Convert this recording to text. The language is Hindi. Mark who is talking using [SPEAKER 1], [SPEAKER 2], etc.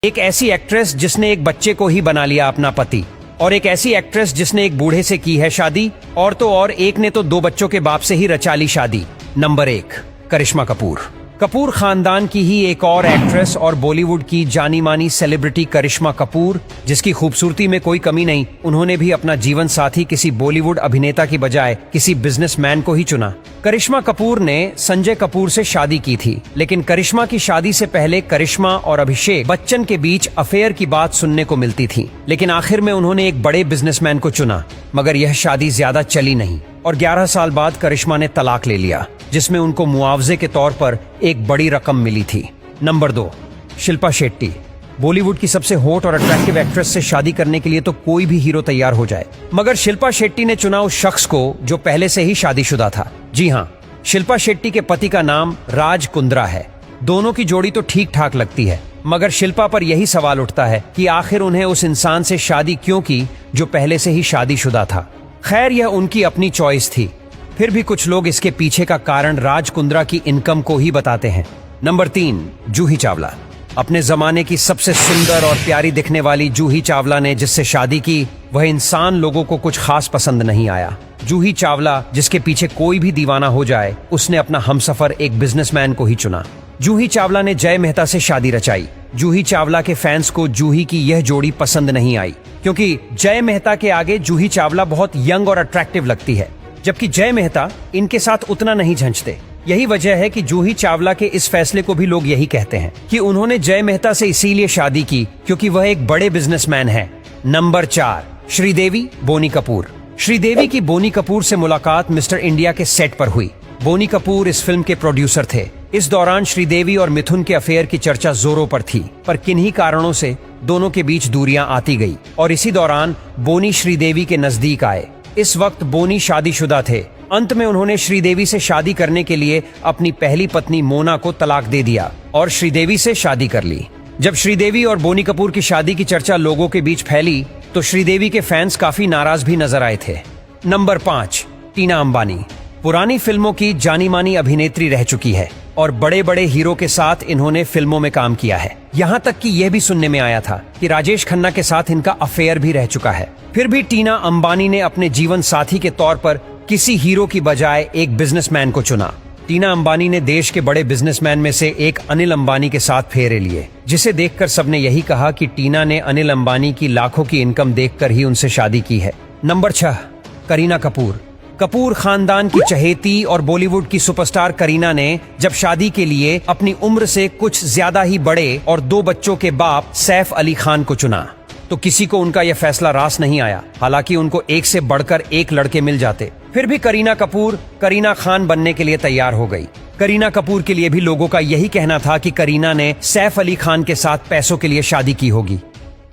[SPEAKER 1] एक ऐसी एक्ट्रेस जिसने एक बच्चे को ही बना लिया अपना पति, और एक ऐसी एक्ट्रेस जिसने एक बूढ़े से की है शादी, और तो और एक ने तो 2 बच्चों के बाप से ही रचा ली शादी। नंबर 1, करिश्मा कपूर। कपूर खानदान की ही एक और एक्ट्रेस और बॉलीवुड की जानी मानी सेलिब्रिटी करिश्मा कपूर, जिसकी खूबसूरती में कोई कमी नहीं, उन्होंने भी अपना जीवन साथी किसी बॉलीवुड अभिनेता की बजाय किसी बिजनेसमैन को ही चुना। करिश्मा कपूर ने संजय कपूर से शादी की थी, लेकिन करिश्मा की शादी से पहले करिश्मा और अभिषेक बच्चन के बीच अफेयर की बात सुनने को मिलती थी, लेकिन आखिर में उन्होंने एक बड़े बिजनेसमैन को चुना। मगर यह शादी ज्यादा चली नहीं और 11 साल बाद करिश्मा ने तलाक ले लिया, जिसमें उनको मुआवजे के तौर पर एक बड़ी रकम मिली थी। नंबर 2, शिल्पा शेट्टी। बॉलीवुड की सबसे हॉट और अट्रैक्टिव एक्ट्रेस से शादी करने के लिए तो कोई भी हीरो तैयार हो जाए, मगर शिल्पा शेट्टी ने चुना उस शख्स को जो पहले से ही शादीशुदा था। जी हाँ, शिल्पा शेट्टी के पति का नाम राज कुंद्रा है। दोनों की जोड़ी तो ठीक ठाक लगती है, मगर शिल्पा पर यही सवाल उठता है कि आखिर उन्हें उस इंसान से शादी क्यों की जो पहले से ही शादीशुदा था। खैर, यह उनकी अपनी चॉइस थी। फिर भी कुछ लोग इसके पीछे का कारण राज कुंद्रा की इनकम को ही बताते हैं। नंबर 3, जूही चावला। अपने जमाने की सबसे सुंदर और प्यारी दिखने वाली जूही चावला ने जिससे शादी की, वह इंसान लोगों को कुछ खास पसंद नहीं आया। जूही चावला, जिसके पीछे कोई भी दीवाना हो जाए, उसने अपना हमसफर एक बिजनेसमैन को ही चुना। जूही चावला ने जय मेहता से शादी रचाई। जूही चावला के फैंस को जूही की यह जोड़ी पसंद नहीं आई, क्योंकि जय मेहता के आगे जूही चावला बहुत यंग और अट्रैक्टिव लगती है, जबकि जय मेहता इनके साथ उतना नहीं झंझते। यही वजह है कि जूही चावला के इस फैसले को भी लोग यही कहते हैं कि उन्होंने जय मेहता से इसीलिए शादी की क्योंकि वह एक बड़े बिजनेसमैन है। नंबर 4, श्रीदेवी बोनी कपूर। श्रीदेवी की बोनी कपूर से मुलाकात मिस्टर इंडिया के सेट पर हुई। बोनी कपूर इस फिल्म के प्रोड्यूसर थे। इस दौरान श्रीदेवी और मिथुन के अफेयर की चर्चा जोरों पर थी, पर किन्हीं कारणों से दोनों के बीच दूरियां आती गई और इसी दौरान बोनी श्रीदेवी के नजदीक आए। इस वक्त बोनी शादीशुदा थे। अंत में उन्होंने श्रीदेवी से शादी करने के लिए अपनी पहली पत्नी मोना को तलाक दे दिया और श्रीदेवी से शादी कर ली। जब श्रीदेवी और बोनी कपूर की शादी की चर्चा लोगों के बीच फैली तो श्रीदेवी के फैंस काफी नाराज भी नजर आए थे। नंबर 5, टीना अंबानी। पुरानी फिल्मों की जानी मानी अभिनेत्री रह चुकी है और बड़े बड़े हीरो के साथ इन्होंने फिल्मों में काम किया है। यहाँ तक कि यह भी सुनने में आया था कि राजेश खन्ना के साथ इनका अफेयर भी रह चुका है। फिर भी टीना अंबानी ने अपने जीवन साथी के तौर पर किसी हीरो की बजाय एक बिजनेसमैन को चुना। टीना अंबानी ने देश के बड़े बिजनेसमैन में से एक अनिल अंबानी के साथ फेरे लिए, जिसे देखकर सबने यही कहा कि टीना ने अनिल अंबानी की लाखों की इनकम देखकर ही उनसे शादी की है। नंबर 6, करीना कपूर। कपूर खानदान की चहेती और बॉलीवुड की सुपरस्टार करीना ने जब शादी के लिए अपनी उम्र से कुछ ज्यादा ही बड़े और 2 बच्चों के बाप सैफ अली खान को चुना, तो किसी को उनका यह फैसला रास नहीं आया। हालांकि उनको एक से बढ़कर एक लड़के मिल जाते, फिर भी करीना कपूर करीना खान बनने के लिए तैयार हो गई। करीना कपूर के लिए भी लोगों का यही कहना था कि करीना ने सैफ अली खान के साथ पैसों के लिए शादी की होगी।